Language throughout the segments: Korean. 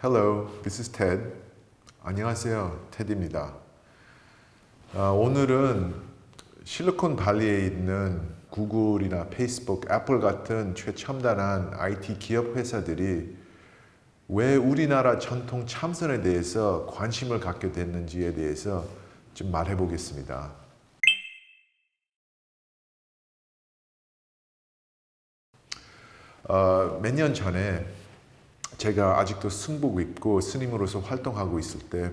Hello, this is Ted. 안녕하세요, 테드입니다. 오늘은 실리콘밸리에 있는 구글이나 페이스북, 애플 같은 최첨단한 IT 기업 회사들이 왜 우리나라 전통 참선에 대해서 관심을 갖게 됐는지에 대해서 좀 말해 보겠습니다. 몇 년 전에 제가 아직도 승복 입고 스님으로서 활동하고 있을 때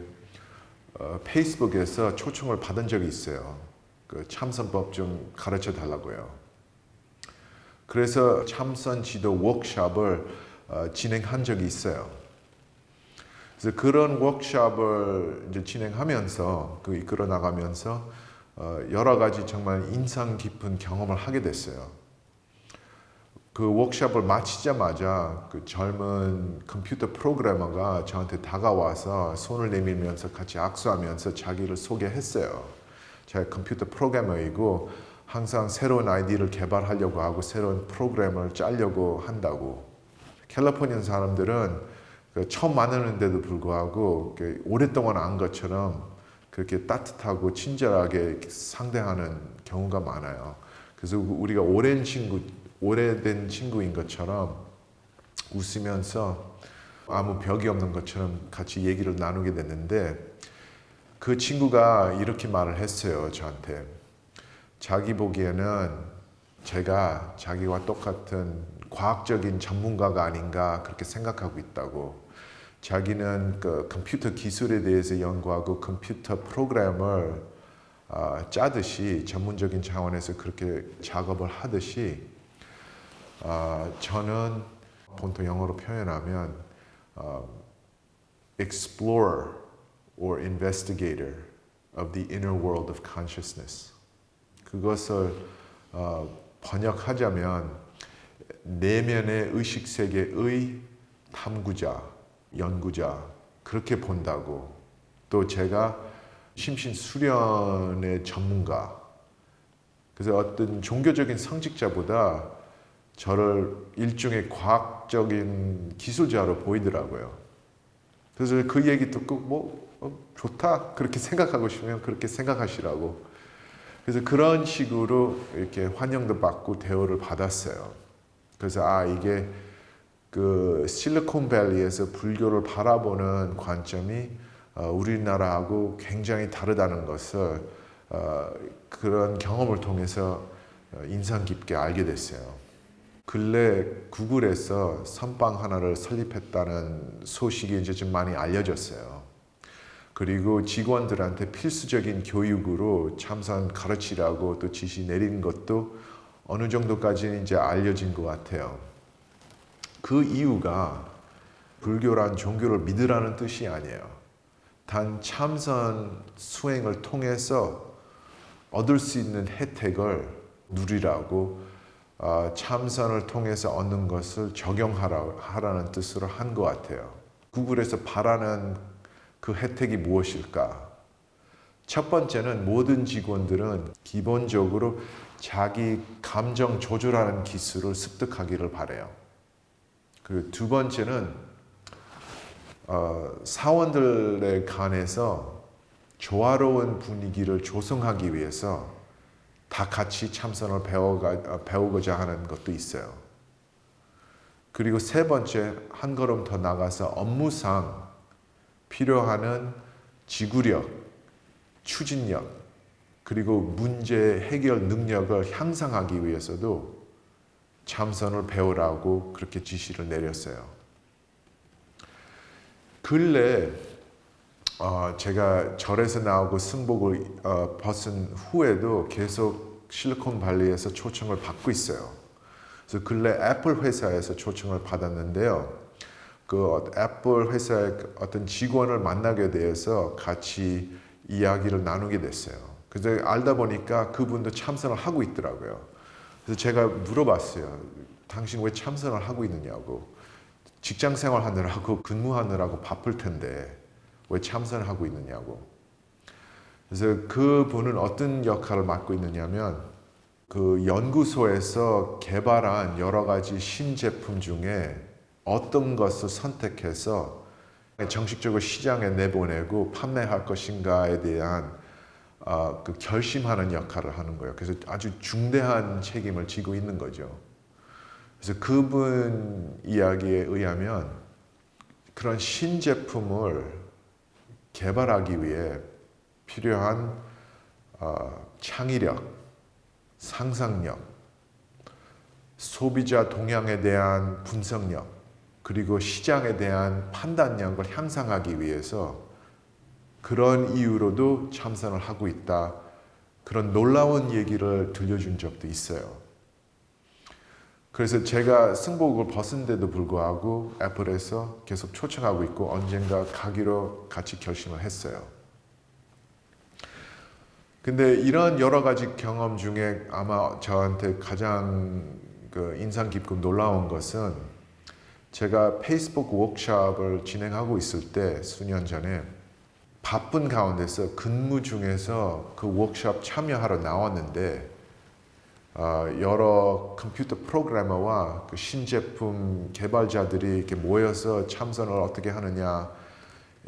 페이스북에서 초청을 받은 적이 있어요. 그 참선법 좀 가르쳐 달라고요. 그래서 참선 지도 워크숍을 진행한 적이 있어요. 그래서 그런 워크숍을 이제 진행하면서 이끌어 나가면서 여러 가지 정말 인상 깊은 경험을 하게 됐어요. 그 워크숍을 마치자마자 그 젊은 컴퓨터 프로그래머가 저한테 다가와서 손을 내밀면서 같이 악수하면서 자기를 소개했어요. 제가 컴퓨터 프로그래머이고 항상 새로운 아이디를 개발하려고 하고 새로운 프로그램을 짜려고 한다고. 캘리포니아 사람들은 처음 만나는데도 불구하고 오랫동안 안 것처럼 그렇게 따뜻하고 친절하게 상대하는 경우가 많아요. 그래서 우리가 오래된 친구인 것처럼 웃으면서 아무 벽이 없는 것처럼 같이 얘기를 나누게 됐는데 그 친구가 이렇게 말을 했어요, 저한테. 자기 보기에는 제가 자기와 똑같은 과학적인 전문가가 아닌가 그렇게 생각하고 있다고. 자기는 그 컴퓨터 기술에 대해서 연구하고 컴퓨터 프로그램을 짜듯이 전문적인 차원에서 그렇게 작업을 하듯이 저는 본토 영어로 표현하면 explorer or investigator of the inner world of consciousness. 그것을 번역하자면 내면의 의식 세계의 탐구자, 연구자 그렇게 본다고. 또 제가 심신 수련의 전문가. 그래서 어떤 종교적인 성직자보다 저를 일종의 과학적인 기술자로 보이더라고요. 그래서 그 얘기 듣고 좋다 그렇게 생각하고 싶으면 그렇게 생각하시라고. 그래서 그런 식으로 이렇게 환영도 받고 대우를 받았어요. 그래서 이게 그 실리콘밸리에서 불교를 바라보는 관점이 우리나라하고 굉장히 다르다는 것을 그런 경험을 통해서 인상 깊게 알게 됐어요. 근래 구글에서 선방 하나를 설립했다는 소식이 이제 좀 많이 알려졌어요. 그리고 직원들한테 필수적인 교육으로 참선 가르치라고 또 지시 내린 것도 어느 정도까지는 이제 알려진 것 같아요. 그 이유가 불교란 종교를 믿으라는 뜻이 아니에요. 단 참선 수행을 통해서 얻을 수 있는 혜택을 누리라고 참선을 통해서 얻는 것을 적용하라는 뜻으로 한 것 같아요. 구글에서 바라는 그 혜택이 무엇일까? 첫 번째는 모든 직원들은 기본적으로 자기 감정 조절하는 기술을 습득하기를 바래요. 그리고 두 번째는 사원들에 관해서 조화로운 분위기를 조성하기 위해서 다 같이 참선을 배우고자 하는 것도 있어요. 그리고 세 번째, 한 걸음 더 나가서 업무상 필요한 지구력, 추진력, 그리고 문제 해결 능력을 향상하기 위해서도 참선을 배우라고 그렇게 지시를 내렸어요. 근래 제가 절에서 나오고 승복을 벗은 후에도 계속 실리콘밸리에서 초청을 받고 있어요. 그래서 근래 애플 회사에서 초청을 받았는데요. 그 애플 회사의 어떤 직원을 만나게 되어서 같이 이야기를 나누게 됐어요. 그래서 알다 보니까 그분도 참선을 하고 있더라고요. 그래서 제가 물어봤어요. 당신 왜 참선을 하고 있느냐고. 직장 생활하느라고 근무하느라고 바쁠 텐데 왜 참선을 하고 있느냐고. 그래서 그분은 어떤 역할을 맡고 있느냐면 그 연구소에서 개발한 여러 가지 신제품 중에 어떤 것을 선택해서 정식적으로 시장에 내보내고 판매할 것인가에 대한 그 결심하는 역할을 하는 거예요. 그래서 아주 중대한 책임을 지고 있는 거죠. 그래서 그분 이야기에 의하면 그런 신제품을 개발하기 위해 필요한 창의력, 상상력, 소비자 동향에 대한 분석력, 그리고 시장에 대한 판단력을 향상하기 위해서 그런 이유로도 참선을 하고 있다. 그런 놀라운 얘기를 들려준 적도 있어요. 그래서 제가 승복을 벗은데도 불구하고 애플에서 계속 초청하고 있고 언젠가 가기로 같이 결심을 했어요. 근데 이런 여러 가지 경험 중에 아마 저한테 가장 인상 깊고 놀라운 것은 제가 페이스북 워크숍을 진행하고 있을 때 수년 전에 바쁜 가운데서 근무 중에서 그 워크숍 참여하러 나왔는데 여러 컴퓨터 프로그래머와 그 신제품 개발자들이 이렇게 모여서 참선을 어떻게 하느냐에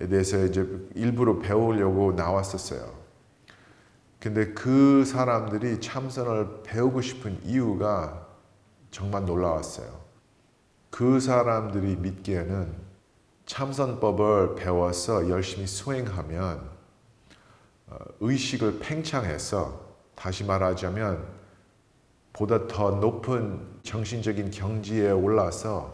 대해서 이제 일부러 배우려고 나왔었어요. 근데 그 사람들이 참선을 배우고 싶은 이유가 정말 놀라웠어요. 그 사람들이 믿기에는 참선법을 배워서 열심히 수행하면 의식을 팽창해서, 다시 말하자면 보다 더 높은 정신적인 경지에 올라서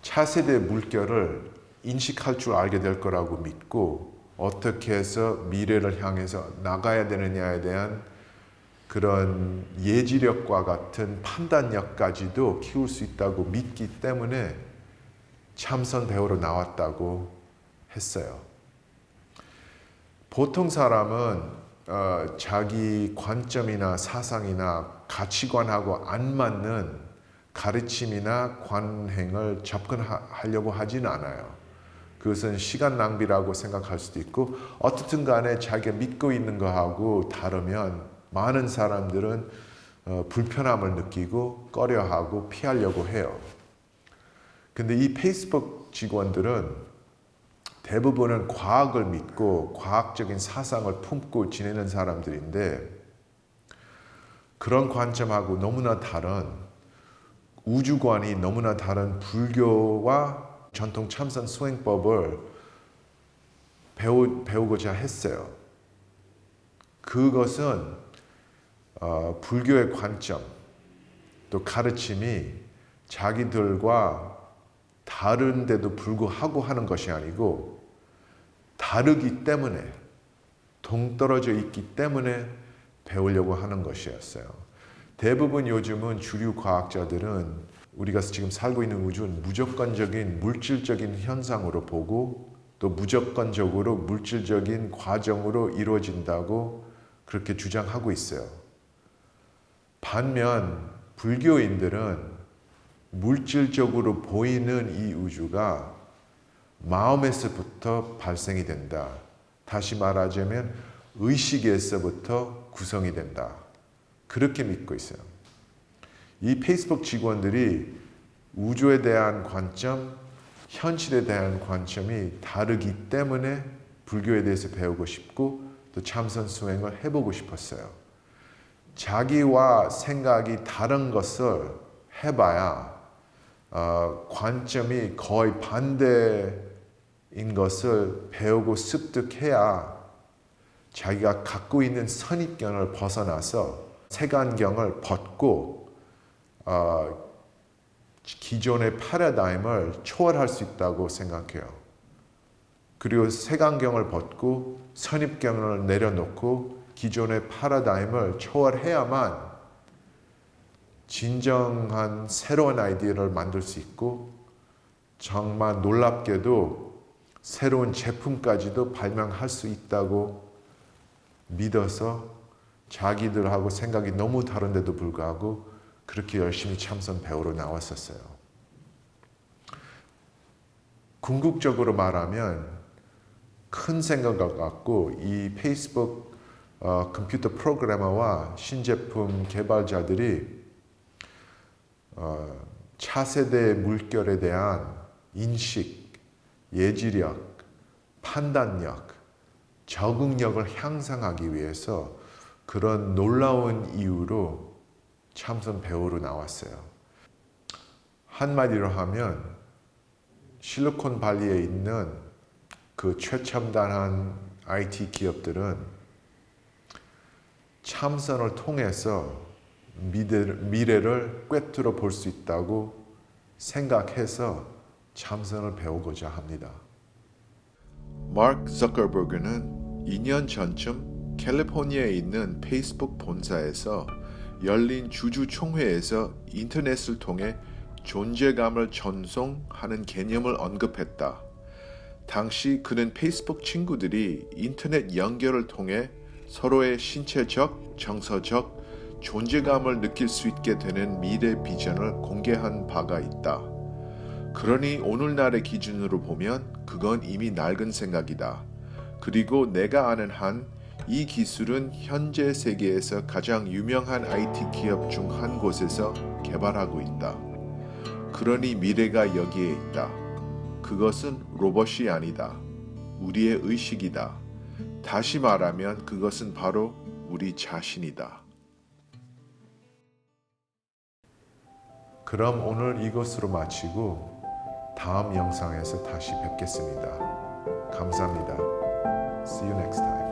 차세대 물결을 인식할 줄 알게 될 거라고 믿고 어떻게 해서 미래를 향해서 나가야 되느냐에 대한 그런 예지력과 같은 판단력까지도 키울 수 있다고 믿기 때문에 참선 배우러 나왔다고 했어요. 보통 사람은 자기 관점이나 사상이나 가치관하고 안 맞는 가르침이나 관행을 접근하려고 하지는 않아요. 그것은 시간 낭비라고 생각할 수도 있고, 어떻든 간에 자기가 믿고 있는 거하고 다르면 많은 사람들은 불편함을 느끼고 꺼려하고 피하려고 해요. 근데 이 페이스북 직원들은 대부분은 과학을 믿고 과학적인 사상을 품고 지내는 사람들인데, 그런 관점하고 너무나 다른, 우주관이 너무나 다른 불교와 전통 참선 수행법을 배우고자 했어요. 그것은 불교의 관점, 또 가르침이 자기들과 다른데도 불구하고 하는 것이 아니고 다르기 때문에, 동떨어져 있기 때문에 배우려고 하는 것이었어요. 대부분 요즘은 주류 과학자들은 우리가 지금 살고 있는 우주는 무조건적인 물질적인 현상으로 보고 또 무조건적으로 물질적인 과정으로 이루어진다고 그렇게 주장하고 있어요. 반면 불교인들은 물질적으로 보이는 이 우주가 마음에서부터 발생이 된다. 다시 말하자면 의식에서부터 구성이 된다. 그렇게 믿고 있어요. 이 페이스북 직원들이 우주에 대한 관점, 현실에 대한 관점이 다르기 때문에 불교에 대해서 배우고 싶고 또 참선 수행을 해보고 싶었어요. 자기와 생각이 다른 것을 해봐야 관점이 거의 반대인 것을 배우고 습득해야 자기가 갖고 있는 선입견을 벗어나서 색안경을 벗고 기존의 패러다임을 초월할 수 있다고 생각해요. 그리고 색안경을 벗고 선입견을 내려놓고 기존의 패러다임을 초월해야만 진정한 새로운 아이디어를 만들 수 있고 정말 놀랍게도 새로운 제품까지도 발명할 수 있다고 믿어서 자기들하고 생각이 너무 다른데도 불구하고 그렇게 열심히 참선 배우러 나왔었어요. 궁극적으로 말하면 큰 생각을 갖고 이 페이스북 컴퓨터 프로그래머와 신제품 개발자들이 차세대 물결에 대한 인식, 예지력, 판단력, 적응력을 향상하기 위해서 그런 놀라운 이유로 참선 배우러 나왔어요. 한마디로 하면 실리콘밸리에 있는 그 최첨단한 IT 기업들은 참선을 통해서 미래를 꿰뚫어 볼 수 있다고 생각해서 참선을 배우고자 합니다. 마크 저커버그는 2년 전쯤 캘리포니아에 있는 페이스북 본사에서 열린 주주총회에서 인터넷을 통해 존재감을 전송하는 개념을 언급했다. 당시 그는 페이스북 친구들이 인터넷 연결을 통해 서로의 신체적, 정서적 존재감을 느낄 수 있게 되는 미래 비전을 공개한 바가 있다. 그러니 오늘날의 기준으로 보면 그건 이미 낡은 생각이다. 그리고 내가 아는 한 이 기술은 현재 세계에서 가장 유명한 IT 기업 중 한 곳에서 개발하고 있다. 그러니 미래가 여기에 있다. 그것은 로봇이 아니다. 우리의 의식이다. 다시 말하면 그것은 바로 우리 자신이다. 그럼 오늘 이것으로 마치고 다음 영상에서 다시 뵙겠습니다. 감사합니다. See you next time.